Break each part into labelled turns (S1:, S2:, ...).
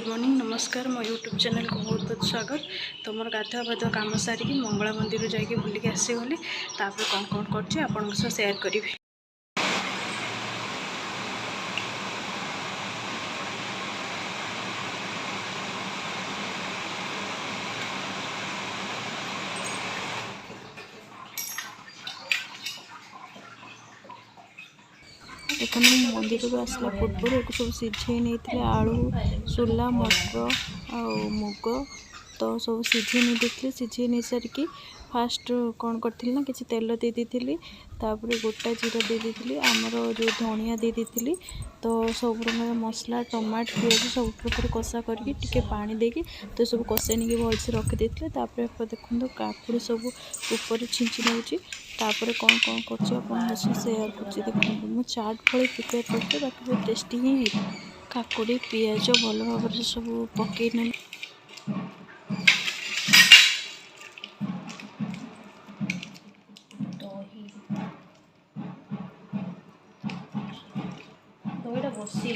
S1: Good morning नमस्कार मो YouTube channel को बहुत बहुत स्वागत। तो मोर गाधुआ पाधुआ काम सारिकी मंगला मंदिर जाइए बुलिक आसीगली तापर कौन कौन कर आपन शेयर करी। देखो मंदिर आसला पूर्व एक सब सीझे नहीं आलू सोला मटर आ मुग तो सब सीझे नहीं देती सीझे नहीं सारिकी फास्ट कौन करी ना कि तेल दे दी तापर गोटा जीरा दे दी आमर जो धनिया दे दी तो सब प्रकार मसला टमाट पियाज सब प्रकार कषा करके पानी देकी तो सब कषे नहीं भलसे रखी देखो काकुड़ी सब ऊपर छिंची नौची तापर कौन कौन कर सेयार कर देखो मुझे चाट फल प्रिपेयर करते बाकी बहुत टेस्टी ही काकुड़ी पियाज भल भाव सब पकई ना दहीटा बसी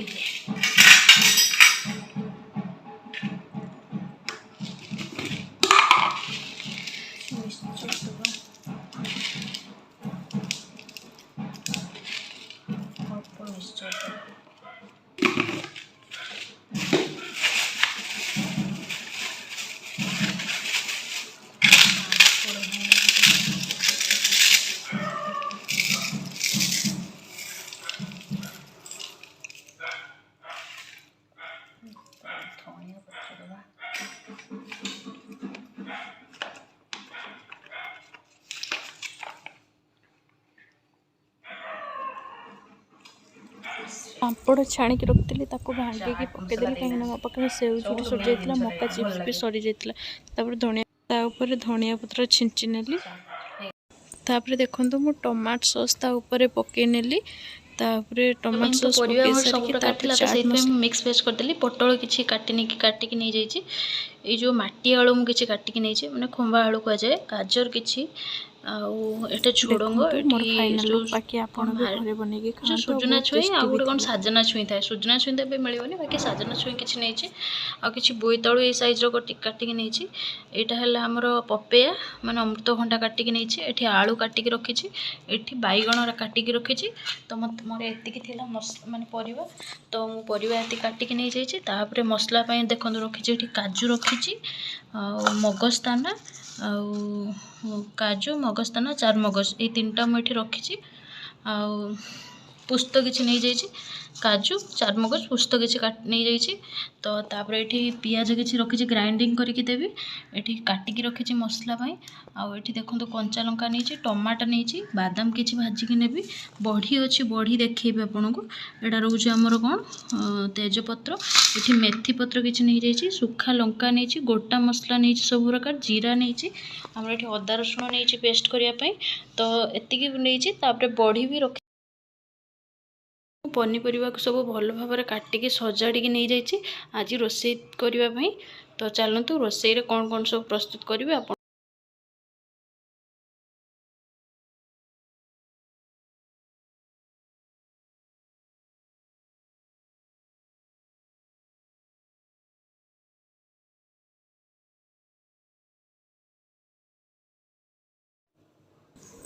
S1: पापड़ छाणिक रखी भांगी पकईदेली कहीं मो पाखे सेव छुरी सरी जाता मका चिप्स भी सरी जाता धनिया धनिया पत्र छिंची नेली तापर देखो मु टमाट सॉस पकई नेली टमाटो सॉस
S2: मिक्स वेज करदेली पटल किसी काटिकी नहीं जाइए ये जो माटी आलू मुझे काटिकी नहीं मैंने खुंबा आलू कह जाए गाजर किसी आटे झुड़ंग सुजना छुई आ गोटे कौन साजना छुई था सुजना छुई तो मिलनी बाकी साजना छुई किसी नहीं कि बोईतालु ये सैज काटिकी नहीं यहाँ आमर पपेया माने अमृतभंडा काटिकी नहीं आलू काटिकी रखी ये बैगण काटिकी रखी तो मत मोर एति माने परिवा तो मु परिवा ये काटिकी नहीं जाइए मसला देखो रखी काजू रखी मगजदाना काजू मगजदाना चारमगज ये तीनटा मुझे रखी पुस्त किसी नहीं जाइए काजू चारमगज पुस्त किसी नहीं जाइए तो तापर ये पियाज किसी रखी ग्राइंडिंग करके देवी ये काटिकी रखी मसला आठी देखो कंचा लंका नहीं टमाटर नहीं बादाम किसी भाजिकी नेबी बड़ी अच्छी बड़ी देखी आपन को यहाँ रोचे आमर कौन तेजपत्र ये मेथी पत्र किसी नहीं जाइए सुखा लंका नहीं गोटा मसला नहीं सब प्रकार जीरा नहीं आम ये अदा रसुण नहीं पेस्ट करने तो एतिकी नहीं बड़ी भी रखी पनीपरिया को सब भल भाव काटिकी सजाड़ी नहीं जाइए आज रोषे करने तो चलतु रोषे कौन कौन सब प्रस्तुत करेंगे आप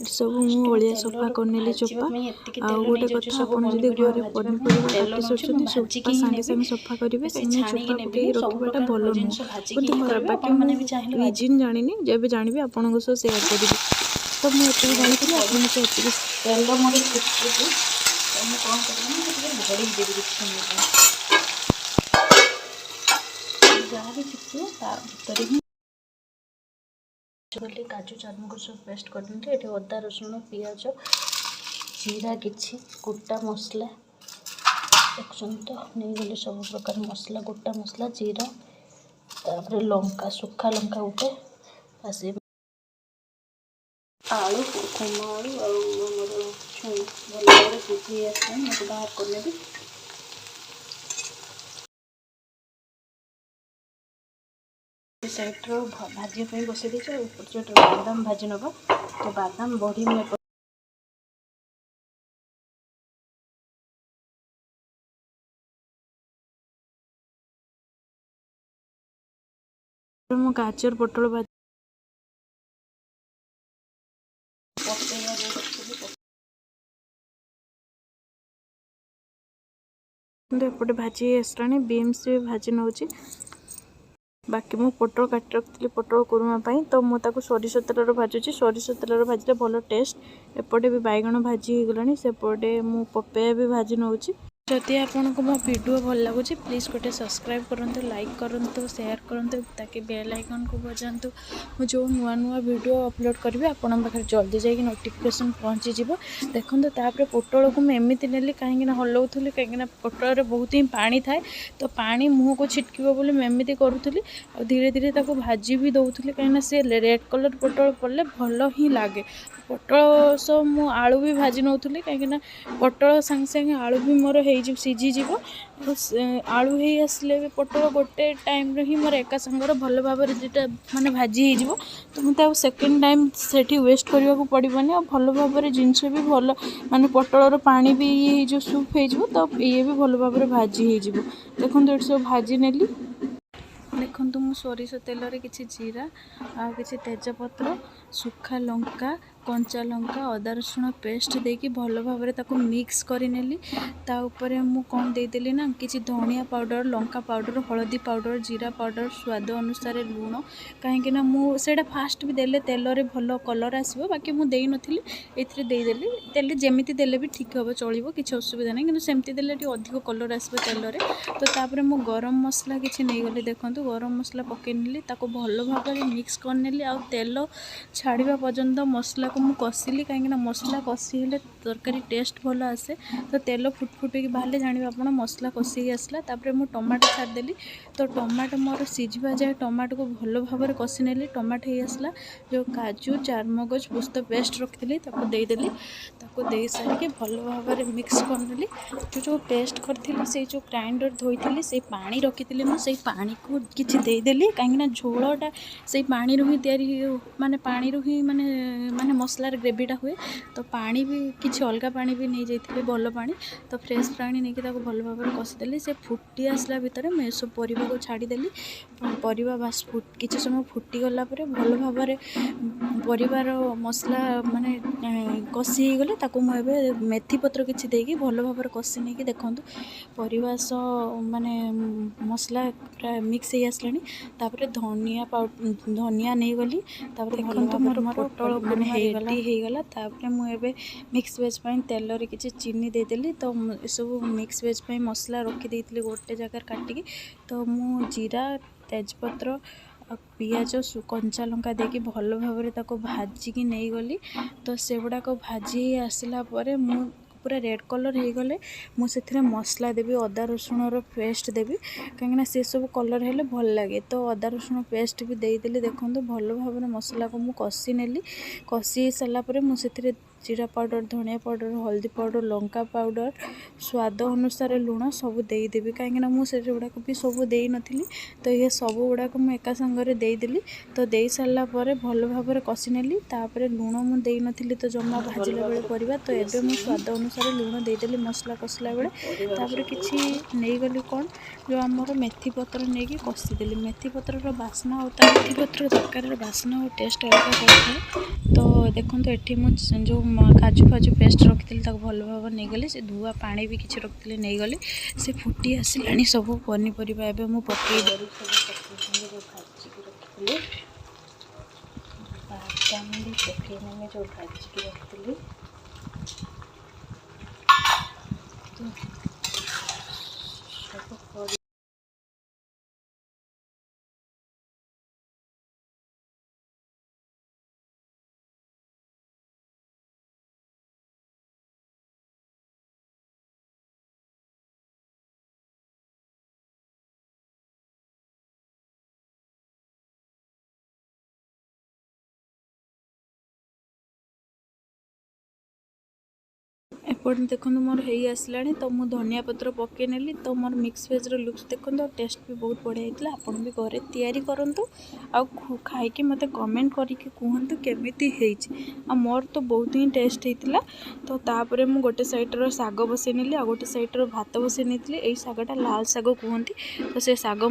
S2: सब मुझे सफा करने चोपा आ गोटे कथा आपड़ी घर पनीपरिया काटी सारी चोपा सागे सागे सफा करेंगे कहीं चोपा पकई रखाटा भल नुह बाकी रिजिन जानी जब जानी आपन सेयार करी तो मुझे जानी आपको तेल मोड़ी जहाँ भी भितर काजू चारमगज सब पेस्ट कर ये अदा रसुण पियाज जीरा किसी गोटा मसला देखुन तो नहीं गले सब प्रकार मसला गोटा मसला जीरा तापर लंका सुखा लंका गोटे आलू खुमा आलू आमर छुई भल भाव सीझी आसे मुझे बाहर कर साइड्र भाजी बसई देखे बादाम भाजी नवा तो बादाम बड़ी
S1: ମୁଁ ଗାଜର ପୋଟଳ ଭାଜି एपटे भाजी आसलानी बीन्स भी भाजी नौची बाकी मु पोटल काटी रखी पोटल कुरुमा तो मुझे सोरिष तेल भाजुची सोरिष तेल भाजले भल टेस्ट एपटे भी बैगण भाजी हो गलानी सेपटे मु पपया भी भाजी नौची जदि आपको मो वीडियो भल लगुच प्लीज़ गोटे सब्सक्राइब करूँ लाइक करूँ शेयर करूँ ताकि बेल आइकन को बजातु मुझे जो नुआ नुआ वीडियो अपलोड करी आपण पाखे जल्दी जाकि नोटिफिकेशन पहुँची जी देखो तापर पोटल को मुझे एमती नेली कहीं हलाऊली कहीं पोटल बहुत ही पानी थाए तो पानी मुँह को छिटक बोली एमती करूली और धीरे धीरे ताको भाजी भी दौली कहीं सी रेड कलर पोटल पड़े भल ही लगे पोटल सो मु आलू भी भाजी नौली कहीं पोटल सांगे सांगे आलू भी मोर सीझीज आलू ही आसले भी पोटल गोटे टाइम ही मोर एका संगर भल भाव दुटा माने भाजी हो तो मुझे सेकेंड टाइम से वेस्ट करने को पड़ोनी और भल भाव जिनस भी भल माने पोटल पानी भी ये सूप हो तो ये भी भल भाव भाजी हो देखो ये सब भाजी नेली देखो मु सोरिष तेल किसी जीरा आ किसी तेजपत्र सुखा लंका कंचा लंका अदा रसुण पेस्ट देकी भल भाव मिक्स करेली ताऊपर मु कौन देदेली ना किसी धनिया पाउडर लंका पाउडर हलदी पाउडर जीरा पाउडर स्वाद अनुसार लुण कहीं मुझे फास्ट भी देले तेल रे भल कलर आसो बाकी मुझे नी देदेली तेल जमी देले भी ठीक हम चलो किसी असुविधा नहीं कि सेमती देले अधिक कलर आसो तेल रे तो तापर मु गरम मसला किसी नहीं गली देखो गरम मसला पकई नेली भल भाव मिक्स करनेली आ तेल छाड़ा पर्यंत मसला को मु कषिली कहीं मसला कषि हेले तरकारी टेस्ट भल आसे तो तेल फुटफुट बाहर जाने आप मसला कषि आसला तापर मु टमाटो छाड़देली तो टमाटो मोर सीझा जाए टमाटो को भल भाव कषि नेली टमाटो हो आसला जो काजू चारमगज पुस्त पेस्ट रखी देदेली दे सारिक भल भाव मिक्स करनेली जो पेस्ट करी से जो ग्राइंडर धोई से पानी रखी मुझे पानी को किसी देदेली कहीं झोलटा से पानी रू ही तैयारी माने पानी रू ही माने माने मसलार ग्रेवीटा हुए तो पानी भी किसी अलग पानी भी नहीं जाइए भल पानी तो फ्रेश पानी नहीं कि भल भाव कषिदेली से फुटी आसला भितर मुझे सब परिवा को छाड़देली परिवा बास किसी समय फुटीगला भल भाव परिवार मसला माने कषि गले मुझे मेथी पत्र किसी देकी भल भाव कषि नहीं देखूँ परिवा माने मसला पूरा मिक्स हो आसला धनिया धनिया नहीं गली देखो मोर पोटल माने रेडी होगला तापर मुझे मिक्स वेज तेल रे किसी चीनी देदेली तो सब मिक्स वेज मसला रखी गोटे जगार काटिकी तो मु जीरा तेजपत्र पियाज कंचा लंका देकी भल भाव भाजिकी नहीं गली तो से गुड़ाक भाजी आसला मु पूरा रेड कलर हो गले मुझे मसला देवी अदा रसुण पेस्ट देवी कहीं से सब कलर हेले भल लगे तो अदा रसुण पेस्ट भी देदेली देखो भल भाव मसला को मुझे कषि नेली कषि सारापर मुझे जीरा पाउडर धनिया पाउडर हल्दी पाउडर लंका पाउडर स्वाद अनुसार लुण सब देदेवी कहीं मुझे गुड़ाक भी सब दे नी तो ये सब गुड़ाक मुझे एका संगे देदेली तो दे सारापर भल भाव कषि नेली तापर लुण मुझे नी तो जमा भाजला बेले परिवा तो ये मुझे स्वाद अनुसार लुण देदेली मसला कषिला बेले तापर किसी नहीं गली कौन जो आमर मेथी पत्र नहीं कि कषिदेली मेथी पत्र बास्ना और मेथी पत्र तरकारी बास्ना और टेस्ट अलग करता तो देखो ये मुझे जो काजू फाजू पेस्ट रखी भल भाव नहीं गली से धुआ पानी भी किसी रखी नहीं गली से फुटी आसला सब पनीपरिया एवं मुझे पकई दे रखी बादाम भी पकईने जो भाजिकी रखी सब एपटे देखो मोर हो आसला तो मुझे धनिया पत्र पकई नेली तो मोर मिक्स वेज लुक्स देखो टेस्ट भी बहुत बढ़िया होता आप भी घरे तैयारी करूँ आ खाई मत कमेंट करके कहतु केमी मोर तो बहुत ही टेस्ट होता तो तापर मुझे गोटे साइड्र साग बसई नेली आ गोटे साइड्र भात बसई नहीं यही सागटा लाल साग कहती तो से साग